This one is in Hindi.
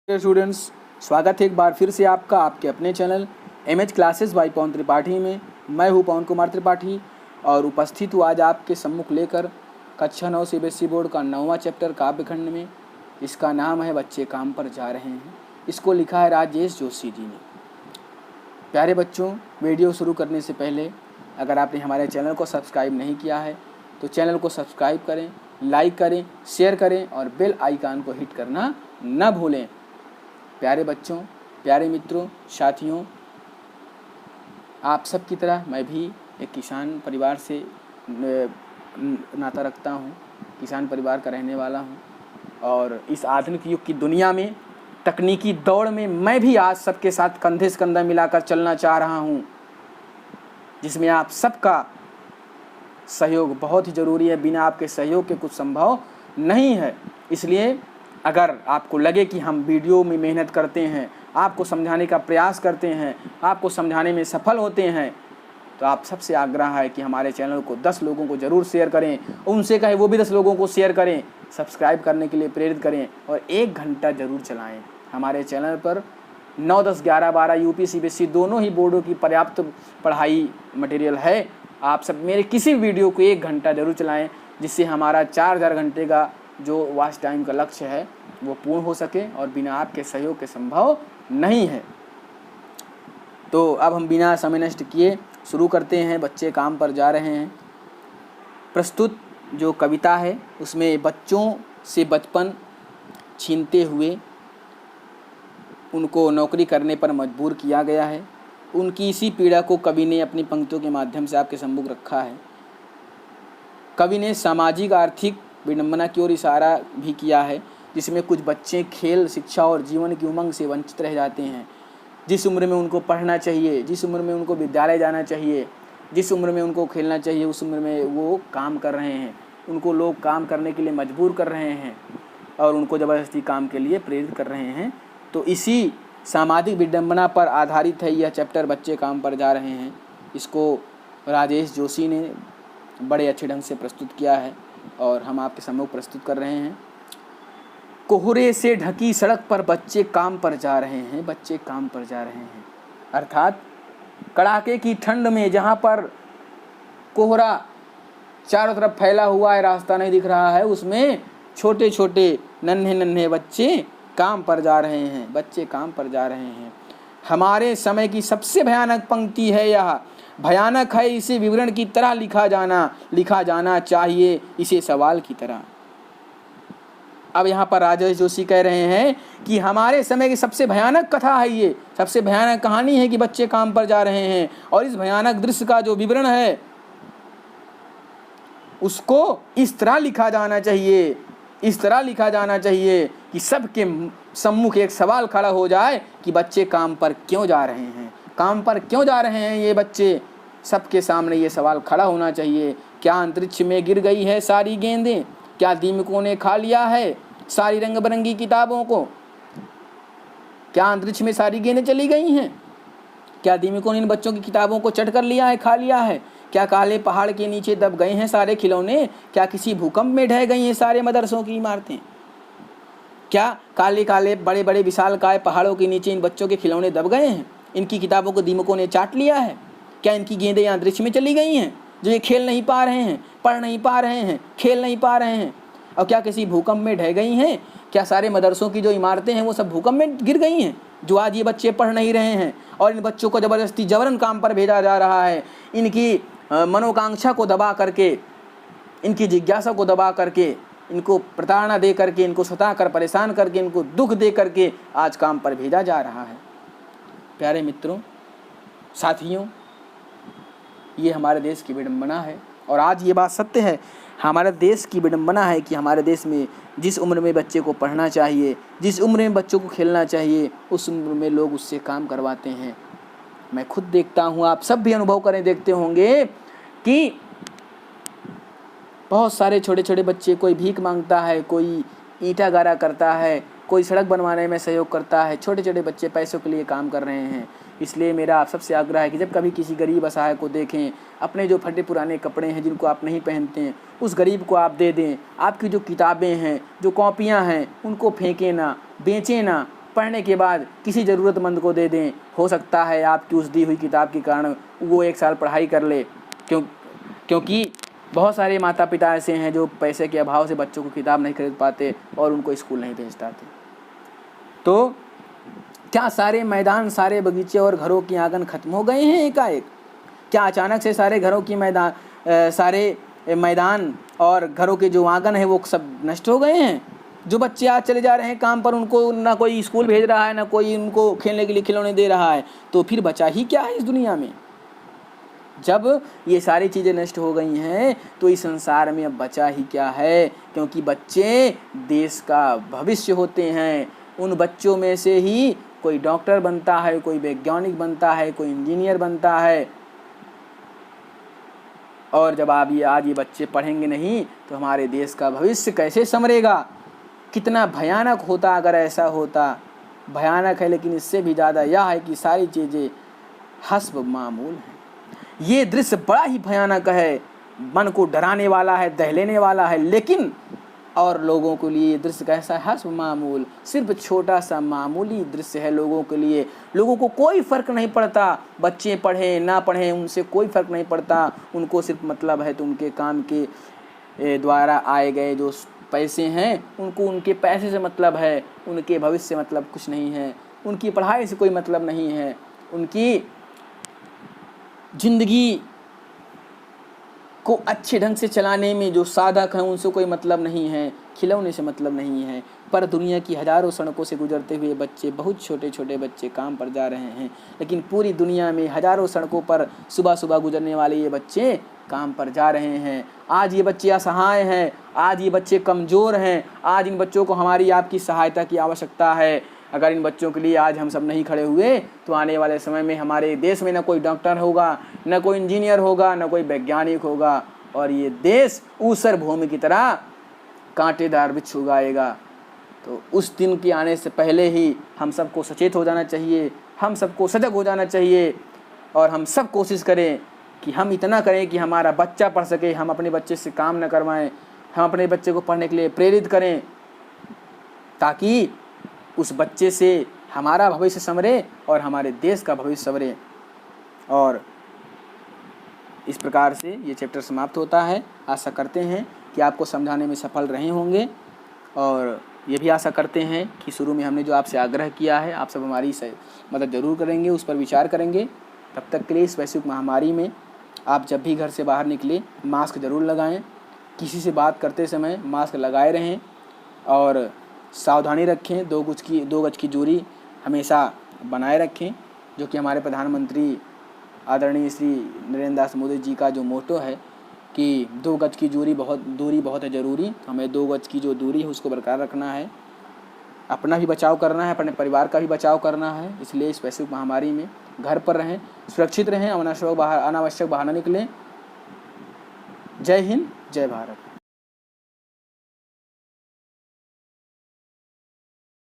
स्टूडेंट्स, स्वागत है एक बार फिर से आपका आपके अपने चैनल एमएच क्लासेस बाय पवन त्रिपाठी में। मैं हूं पवन कुमार त्रिपाठी और उपस्थित हूं आज आपके सम्मुख लेकर कक्षा 9 सीबीएसई बोर्ड का 9वां चैप्टर काव्यखंड में। इसका नाम है बच्चे काम पर जा रहे हैं। इसको लिखा है राजेश जोशी जी ने। प्यारे बच्चों, वीडियो शुरू करने से पहले अगर आपने हमारे चैनल को सब्सक्राइब नहीं किया है तो चैनल को सब्सक्राइब करें, लाइक करें, शेयर करें और बेल आइकन को हिट करना न भूलें। प्यारे बच्चों, प्यारे मित्रों, साथियों, आप सब की तरह मैं भी एक किसान परिवार से नाता रखता हूँ, किसान परिवार का रहने वाला हूँ और इस आधुनिक युग की दुनिया में तकनीकी दौड़ में मैं भी आज सबके साथ कंधे से कंधा मिलाकर चलना चाह रहा हूँ, जिसमें आप सबका सहयोग बहुत ही ज़रूरी है। बिना आपके सहयोग के कुछ संभव नहीं है। इसलिए अगर आपको लगे कि हम वीडियो में मेहनत करते हैं, आपको समझाने का प्रयास करते हैं, आपको समझाने में सफल होते हैं, तो आप सबसे आग्रह है कि हमारे चैनल को 10 लोगों को ज़रूर शेयर करें, उनसे कहें वो भी 10 लोगों को शेयर करें, सब्सक्राइब करने के लिए प्रेरित करें और 1 घंटा ज़रूर चलाएं। हमारे चैनल पर 9, 10, 11, 12 यूपी सीबीएसई दोनों ही बोर्डों की पर्याप्त पढ़ाई मटेरियल है। आप सब मेरे किसी वीडियो को 1 घंटा ज़रूर चलाएँ, जिससे हमारा 4000 घंटे का जो वॉच टाइम का लक्ष्य है वो पूर्ण हो सके और बिना आपके सहयोग के संभव नहीं है। तो अब हम बिना समय नष्ट किए शुरू करते हैं। बच्चे काम पर जा रहे हैं। प्रस्तुत जो कविता है उसमें बच्चों से बचपन छीनते हुए उनको नौकरी करने पर मजबूर किया गया है। उनकी इसी पीड़ा को कवि ने अपनी पंक्तियों के माध्यम से आपके सम्मुख रखा है। कवि ने सामाजिक आर्थिक विडंबना की ओर इशारा भी किया है, जिसमें कुछ बच्चे खेल, शिक्षा और जीवन की उमंग से वंचित रह जाते हैं। जिस उम्र में उनको पढ़ना चाहिए, जिस उम्र में उनको विद्यालय जाना चाहिए, जिस उम्र में उनको खेलना चाहिए, उस उम्र में वो काम कर रहे हैं। उनको लोग काम करने के लिए मजबूर कर रहे हैं और उनको ज़बरदस्ती काम के लिए प्रेरित कर रहे हैं। तो इसी सामाजिक विडंबना पर आधारित है यह चैप्टर, बच्चे काम पर जा रहे हैं। इसको राजेश जोशी ने बड़े अच्छे ढंग से प्रस्तुत किया है और हम आपके सम्मुख प्रस्तुत कर रहे हैं। कोहरे से ढकी सड़क पर बच्चे काम पर जा रहे हैं, बच्चे काम पर जा रहे हैं। अर्थात कड़ाके की ठंड में जहाँ पर कोहरा चारों तरफ फैला हुआ है, रास्ता नहीं दिख रहा है, उसमें छोटे छोटे नन्हे नन्हे बच्चे काम पर जा रहे हैं, बच्चे काम पर जा रहे हैं। हमारे समय की सबसे भयानक पंक्ति है यह। भयानक है इसे विवरण की तरह लिखा जाना चाहिए, इसे सवाल की तरह। अब यहाँ पर राजेश जोशी कह रहे हैं कि हमारे समय की सबसे भयानक कथा है ये, सबसे भयानक कहानी है कि बच्चे काम पर जा रहे हैं और इस भयानक दृश्य का जो विवरण है उसको इस तरह लिखा जाना चाहिए, इस तरह लिखा जाना चाहिए कि सबके सम्मुख एक सवाल खड़ा हो जाए कि बच्चे काम पर क्यों जा रहे हैं, काम पर क्यों जा रहे हैं ये बच्चे। सबके सामने ये सवाल खड़ा होना चाहिए। क्या अंतरिक्ष में गिर गई है सारी गेंदें? क्या दीमकों ने खा लिया है सारी रंग बिरंगी किताबों को? क्या अंतरिक्ष में सारी गेंदें चली गई हैं? क्या दीमकों ने इन बच्चों की किताबों को चट कर लिया है, खा लिया है? क्या काले पहाड़ के नीचे दब गए हैं सारे खिलौने? क्या किसी भूकंप में ढह गई हैं सारे मदरसों की इमारतें? क्या काले काले बड़े बड़े विशालकाय पहाड़ों के नीचे इन बच्चों के खिलौने दब गए हैं? इनकी किताबों को दीमकों ने चाट लिया है? क्या इनकी गेंदें अंतरिक्ष में चली गई हैं जो ये खेल नहीं पा रहे हैं, पढ़ नहीं पा रहे हैं, खेल नहीं पा रहे हैं? और क्या किसी भूकंप में ढह गई हैं? क्या सारे मदरसों की जो इमारतें हैं वो सब भूकंप में गिर गई हैं जो आज ये बच्चे पढ़ नहीं रहे हैं और इन बच्चों को ज़बरदस्ती जबरन काम पर भेजा जा रहा है? इनकी मनोकांक्षा को दबा करके, इनकी जिज्ञासा को दबा करके, इनको प्रताड़ना दे करके, इनको सता कर परेशान करके, इनको दुख दे करके आज काम पर भेजा जा रहा है। प्यारे मित्रों, साथियों, ये हमारे देश की विडंबना है और आज ये बात सत्य है। हमारे देश की विडंबना है कि हमारे देश में जिस उम्र में बच्चे को पढ़ना चाहिए, जिस उम्र में बच्चों को खेलना चाहिए, उस उम्र में लोग उससे काम करवाते हैं। मैं खुद देखता हूँ, आप सब भी अनुभव करें, देखते होंगे कि बहुत सारे छोटे छोटे बच्चे, कोई भीख मांगता है, कोई ईंटा गारा करता है, कोई सड़क बनवाने में सहयोग करता है। छोटे छोटे बच्चे पैसों के लिए काम कर रहे हैं। इसलिए मेरा आप सबसे आग्रह है कि जब कभी किसी गरीब असहाय को देखें, अपने जो फटे पुराने कपड़े हैं जिनको आप नहीं पहनते हैं उस गरीब को आप दे दें। आपकी जो किताबें हैं, जो कॉपियां हैं, उनको फेंकें ना, बेचें ना, पढ़ने के बाद किसी ज़रूरतमंद को दे दें। हो सकता है आपकी उस दी हुई किताब के कारण वो 1 साल पढ़ाई कर ले, क्योंकि बहुत सारे माता पिता ऐसे हैं जो पैसे के अभाव से बच्चों को किताब नहीं खरीद पाते और उनको स्कूल नहीं भेज पाते। तो क्या सारे मैदान, सारे बगीचे और घरों की आंगन खत्म हो गए हैं एकाएक? क्या अचानक से सारे घरों की सारे मैदान और घरों के जो आंगन है वो सब नष्ट हो गए हैं? जो बच्चे आज चले जा रहे हैं काम पर, उनको ना कोई स्कूल भेज रहा है, ना कोई उनको खेलने के लिए खिलौने दे रहा है, तो फिर बचा ही क्या है इस दुनिया में? जब ये सारी चीज़ें नष्ट हो गई हैं तो इस संसार में अब बचा ही क्या है? क्योंकि बच्चे देश का भविष्य होते हैं। उन बच्चों में से ही कोई डॉक्टर बनता है, कोई वैज्ञानिक बनता है, कोई इंजीनियर बनता है। और जब आज ये बच्चे पढ़ेंगे नहीं तो हमारे देश का भविष्य कैसे संवरेगा? कितना भयानक होता अगर ऐसा होता। भयानक है, लेकिन इससे भी ज़्यादा यह है कि सारी चीज़ें हस्ब मामूल हैं। ये दृश्य बड़ा ही भयानक है, मन को डराने वाला है, दहलेने वाला है, लेकिन और लोगों के लिए दृश्य कैसा है? हस्ब मामूल, सिर्फ छोटा सा मामूली दृश्य है लोगों के लिए। लोगों को कोई फ़र्क नहीं पड़ता, बच्चे पढ़ें ना पढ़ें उनसे कोई फ़र्क नहीं पड़ता। उनको सिर्फ मतलब है तो उनके काम के द्वारा आए गए जो पैसे हैं, उनको उनके पैसे से मतलब है, उनके भविष्य से मतलब कुछ नहीं है, उनकी पढ़ाई से कोई मतलब नहीं है, उनकी ज़िंदगी को अच्छे ढंग से चलाने में जो साधक हैं उनसे कोई मतलब नहीं है, खिलौने से मतलब नहीं है। पर दुनिया की हज़ारों सड़कों से गुजरते हुए बच्चे, बहुत छोटे छोटे बच्चे काम पर जा रहे हैं, लेकिन पूरी दुनिया में हज़ारों सड़कों पर सुबह सुबह गुजरने वाले ये बच्चे काम पर जा रहे हैं। आज ये बच्चे असहाय हैं, आज ये बच्चे कमज़ोर हैं, आज इन बच्चों को हमारी आपकी सहायता की आवश्यकता है। अगर इन बच्चों के लिए आज हम सब नहीं खड़े हुए तो आने वाले समय में हमारे देश में न कोई डॉक्टर होगा, न कोई इंजीनियर होगा, न कोई वैज्ञानिक होगा, और ये देश ऊसर भूमि की तरह कांटेदार वृक्ष उगाएगा। तो उस दिन के आने से पहले ही हम सबको सचेत हो जाना चाहिए, हम सबको सजग हो जाना चाहिए, और हम सब कोशिश करें कि हम इतना करें कि हमारा बच्चा पढ़ सके। हम अपने बच्चे से काम न करवाएं, हम अपने बच्चे को पढ़ने के लिए प्रेरित करें, ताकि उस बच्चे से हमारा भविष्य संवरे और हमारे देश का भविष्य संवरे। और इस प्रकार से ये चैप्टर समाप्त होता है। आशा करते हैं कि आपको समझाने में सफल रहे होंगे, और ये भी आशा करते हैं कि शुरू में हमने जो आपसे आग्रह किया है आप सब हमारी मदद ज़रूर करेंगे, उस पर विचार करेंगे। तब तक के लिए इस वैश्विक महामारी में आप जब भी घर से बाहर निकले मास्क ज़रूर लगाएं, किसी से बात करते समय मास्क लगाए रहें, और सावधानी रखें। 2 गज की दूरी हमेशा बनाए रखें, जो कि हमारे प्रधानमंत्री आदरणीय श्री नरेंद्र दास मोदी जी का जो मोटो है कि 2 गज की दूरी बहुत है ज़रूरी। हमें 2 गज की जो दूरी है उसको बरकरार रखना है, अपना भी बचाव करना है, अपने परिवार का भी बचाव करना है। इसलिए इस वैश्विक महामारी में घर पर रहें, सुरक्षित रहें, अनावश्यक बाहर न निकलें। जय हिंद, जय भारत।